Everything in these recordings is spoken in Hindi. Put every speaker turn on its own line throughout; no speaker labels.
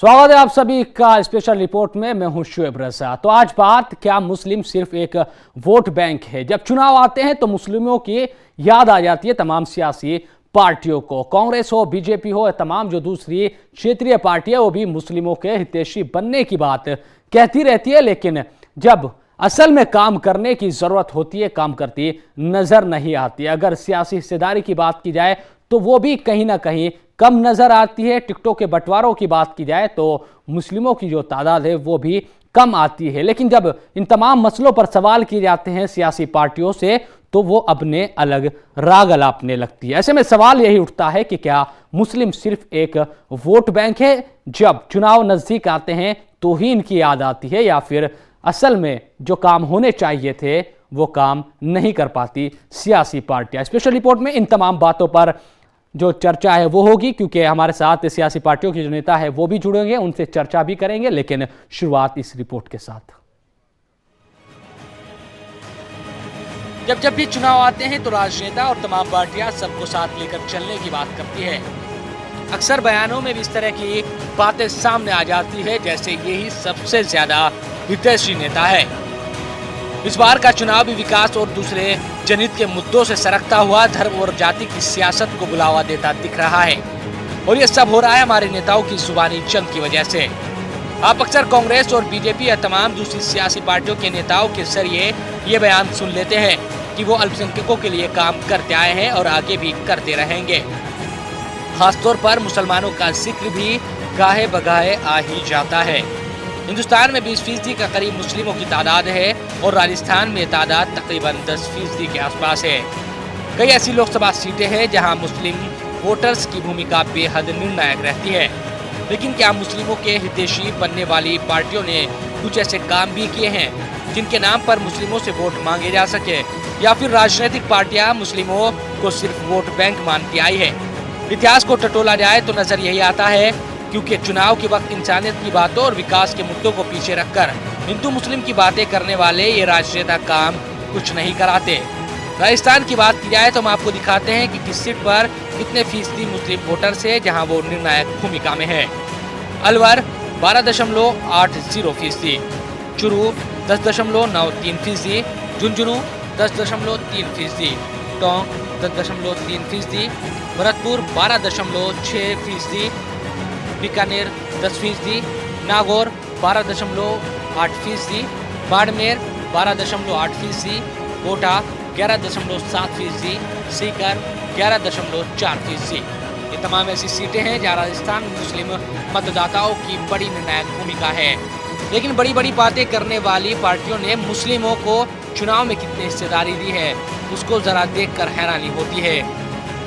स्वागत है आप सभी का स्पेशल रिपोर्ट में। मैं हूं शुएब रजा। तो आज बात, क्या मुस्लिम सिर्फ एक वोट बैंक है? जब चुनाव आते हैं तो मुस्लिमों की याद आ जाती है तमाम सियासी पार्टियों को। कांग्रेस हो, बीजेपी हो, तमाम जो दूसरी क्षेत्रीय पार्टियां, वो भी मुस्लिमों के हितैषी बनने की बात कहती रहती है, लेकिन जब असल में काम करने की जरूरत होती है, काम करती नजर नहीं आती। अगर सियासी हिस्सेदारी की बात की जाए तो वो भी कहीं ना कहीं कम नजर आती है। टिकटों के बंटवारों की बात की जाए तो मुस्लिमों की जो तादाद है वो भी कम आती है। लेकिन जब इन तमाम मसलों पर सवाल किए जाते हैं सियासी पार्टियों से तो वो अपने अलग राग अलापने लगती है। ऐसे में सवाल यही उठता है कि क्या मुस्लिम सिर्फ एक वोट बैंक है? जब चुनाव नजदीक आते हैं तो ही इनकी याद आती है, या फिर असल में जो काम होने चाहिए थे वो काम नहीं कर पाती सियासी पार्टियां? स्पेशल रिपोर्ट में इन तमाम बातों पर जो चर्चा है वो होगी, क्योंकि हमारे साथ सियासी पार्टियों के जो नेता है वो भी जुड़ेंगे, उनसे चर्चा भी करेंगे। लेकिन शुरुआत इस रिपोर्ट के साथ। जब भी चुनाव आते हैं तो राजनेता और तमाम पार्टियां सबको साथ लेकर चलने की बात करती है। अक्सर बयानों में भी इस तरह की बातें सामने आ जाती है जैसे यही सबसे ज्यादा हितैषी नेता है। इस बार का चुनाव भी विकास और दूसरे जनहित के मुद्दों से सरकता हुआ धर्म और जाति की सियासत को बुलावा देता दिख रहा है, और ये सब हो रहा है हमारे नेताओं की जुबानी जंग की वजह से। आप अक्सर कांग्रेस और बीजेपी या तमाम दूसरी सियासी पार्टियों के नेताओं के जरिए ये बयान सुन लेते हैं कि वो अल्पसंख्यकों के लिए काम करते आए हैं और आगे भी करते रहेंगे। खासतौर पर मुसलमानों का जिक्र भी गाहे बगाहे आ ही जाता है। हिंदुस्तान में 20% का करीब मुस्लिमों की तादाद है और राजस्थान में तादाद तकरीबन 10% के आसपास है। कई ऐसी लोकसभा सीटें हैं जहां मुस्लिम वोटर्स की भूमिका बेहद निर्णायक रहती है। लेकिन क्या मुस्लिमों के हितैषी बनने वाली पार्टियों ने कुछ ऐसे काम भी किए हैं जिनके नाम पर मुस्लिमों से वोट मांगे जा सके, या फिर राजनीतिक पार्टियां मुस्लिमों को सिर्फ वोट बैंक मानती आई है? इतिहास को टटोला जाए तो नजर यही आता है, क्योंकि चुनाव के वक्त इंसानियत की बातों और विकास के मुद्दों को पीछे रखकर हिंदू मुस्लिम की बातें करने वाले ये राजनेता काम कुछ नहीं कराते। राजस्थान की बात की जाए तो हम आपको दिखाते हैं कि किस सीट पर कितने फीसदी मुस्लिम वोटर्स है जहां वो निर्णायक भूमिका में है। अलवर 12.80%, चुरू 10.93%, झुंझुनू 10.3%, टोंक 10.3%, भरतपुर 12.6%, बीकानेर 10%, नागौर 12.8%, बाड़मेर 12.8%, कोटा 11.7%, सीकर 11.4%। ये तमाम ऐसी सीटें हैं जहां राजस्थान में मुस्लिम मतदाताओं की बड़ी निर्णायक भूमिका है। लेकिन बड़ी बड़ी बातें करने वाली पार्टियों ने मुस्लिमों को चुनाव में कितनी हिस्सेदारी दी है उसको जरा देखकर हैरानी होती है,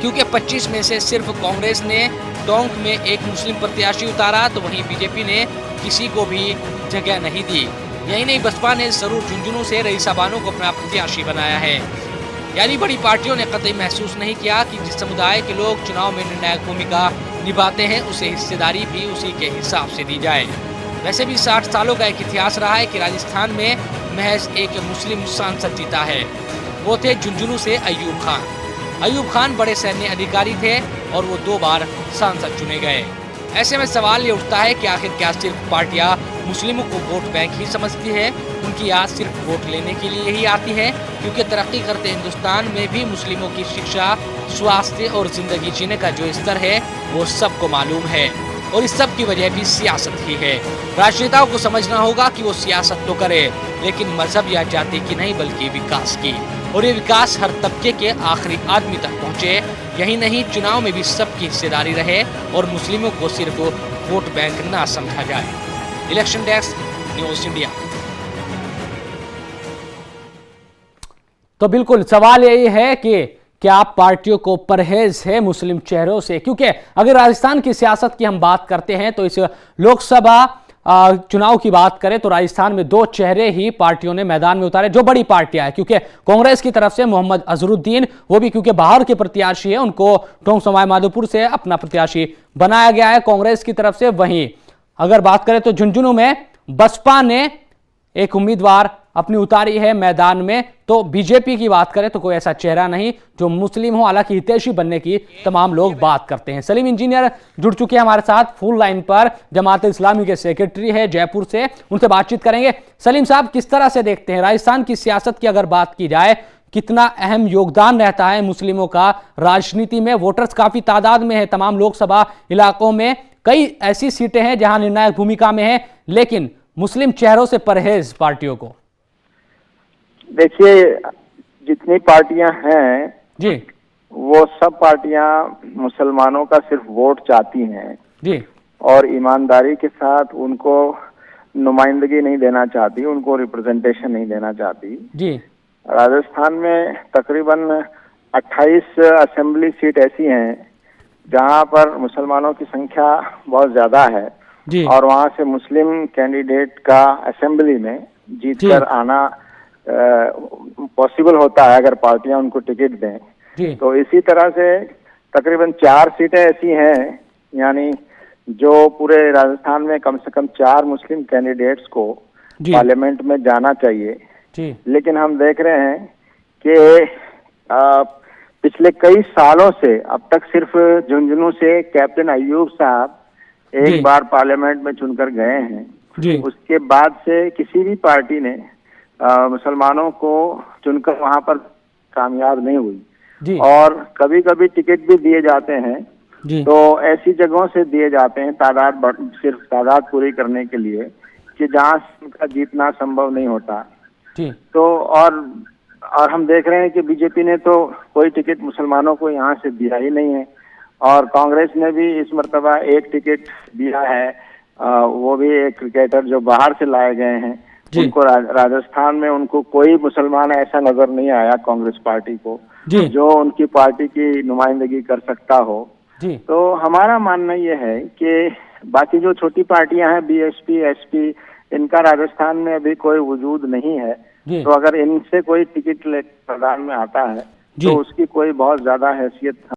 क्योंकि 25 में से सिर्फ कांग्रेस ने टोंक में एक मुस्लिम प्रत्याशी उतारा, तो वहीं बीजेपी ने किसी को भी जगह नहीं दी। यही नहीं, बसपा ने जरूर झुंझुनू से रईसा बानो को अपना प्रत्याशी बनाया है। यानी बड़ी पार्टियों ने कतई महसूस नहीं किया कि जिस समुदाय के लोग चुनाव में निर्णायक भूमिका निभाते हैं उसे हिस्सेदारी भी उसी के हिसाब से दी जाए। वैसे भी 60 सालों का एक इतिहास रहा है कि राजस्थान में महज एक मुस्लिम सांसद जीता है, वो थे झुंझुनू से अयूब खान। अयूब खान बड़े सैन्य अधिकारी थे और वो 2 बार सांसद चुने गए। ऐसे में सवाल ये उठता है कि आखिर क्या सिर्फ पार्टियां मुस्लिमों को वोट बैंक ही समझती है? उनकी याद सिर्फ वोट लेने के लिए ही आती है? क्योंकि तरक्की करते हिंदुस्तान में भी मुस्लिमों की शिक्षा, स्वास्थ्य और जिंदगी जीने का जो स्तर है वो सबको मालूम है, और इस सब की वजह भी सियासत ही है। राजनेताओं को समझना होगा कि वो सियासत तो करे, लेकिन मजहब या जाति की नहीं बल्कि विकास की, और ये विकास हर तबके के आखिरी आदमी तक पहुंचे। यही नहीं, चुनाव में भी सबकी हिस्सेदारी रहे और मुस्लिमों को सिर्फ वोट बैंक ना समझा जाए। Election desk, news India. तो बिल्कुल सवाल यही है कि क्या पार्टियों को परहेज है मुस्लिम चेहरों से? क्योंकि अगर राजस्थान की सियासत की हम बात करते हैं तो इस लोकसभा चुनाव की बात करें तो राजस्थान में 2 चेहरे ही पार्टियों ने मैदान में उतारे, जो बड़ी पार्टियां हैं। क्योंकि कांग्रेस की तरफ से मोहम्मद अजहरुद्दीन, वो भी क्योंकि बाहर के प्रत्याशी है, उनको टोंक सवाई माधोपुर से अपना प्रत्याशी बनाया गया है कांग्रेस की तरफ से। वहीं अगर बात करें तो झुंझुनू में बसपा ने एक उम्मीदवार अपनी उतारी है मैदान में, तो बीजेपी की बात करें तो कोई ऐसा चेहरा नहीं जो मुस्लिम हो, हालांकि हितैषी बनने की तमाम लोग बात करते हैं। सलीम इंजीनियर जुड़ चुके हैं हमारे साथ फोन लाइन पर, जमात इस्लामी के सेक्रेटरी है जयपुर से, उनसे बातचीत करेंगे। सलीम साहब, किस तरह से देखते हैं राजस्थान की सियासत की अगर बात की जाए, कितना अहम योगदान रहता है मुस्लिमों का राजनीति में? वोटर्स काफी तादाद में है तमाम लोकसभा इलाकों में, कई ऐसी सीटें हैं जहां निर्णायक भूमिका में है, लेकिन मुस्लिम चेहरों से परहेज पार्टियों को।
देखिए, जितनी पार्टियां हैं
जी,
वो सब पार्टियां मुसलमानों का सिर्फ वोट चाहती हैं
जी,
और ईमानदारी के साथ उनको नुमाइंदगी नहीं देना चाहती, उनको रिप्रेजेंटेशन नहीं देना चाहती।
जी,
राजस्थान में तकरीबन 28 असेंबली सीट ऐसी हैं जहां पर मुसलमानों की संख्या बहुत ज्यादा है
जी,
और वहां से मुस्लिम कैंडिडेट का असेंबली में जीतकर आना पॉसिबल होता है अगर पार्टियां उनको टिकट दें।
जी,
तो इसी तरह से तकरीबन 4 सीटें ऐसी हैं, यानी जो पूरे राजस्थान में कम से कम 4 मुस्लिम कैंडिडेट्स को
जी,
पार्लियामेंट में जाना चाहिए।
जी,
लेकिन हम देख रहे हैं कि पिछले कई सालों से अब तक सिर्फ झुंझुनू से कैप्टन अय्यूब साहब
जी,
एक बार पार्लियामेंट में चुनकर गए हैं।
जी,
उसके बाद से किसी भी पार्टी ने मुसलमानों को चुनकर वहां पर कामयाब नहीं हुई
जी,
और कभी कभी टिकट भी दिए जाते हैं,
जी,
तो ऐसी जगहों से दिए जाते हैं सिर्फ तादाद पूरी करने के लिए कि जहां उनका जीतना संभव नहीं होता।
जी,
तो और हम देख रहे हैं कि बीजेपी ने तो कोई टिकट मुसलमानों को यहाँ से दिया ही नहीं है और कांग्रेस ने भी इस मर्तबा एक टिकट दिया है, वो भी एक क्रिकेटर जो बाहर से लाए गए हैं। उनको राजस्थान में उनको कोई मुसलमान ऐसा नजर नहीं आया कांग्रेस पार्टी को
जी,
जो उनकी पार्टी की नुमाइंदगी कर सकता हो।
जी,
तो हमारा मानना ये है कि बाकी जो छोटी पार्टियां हैं बीएसपी, एसपी, इनका राजस्थान में अभी कोई वजूद नहीं है। तो अगर इनसे कोई टिकट मैदान में आता है तो उसकी कोई बहुत ज्यादा हैसियत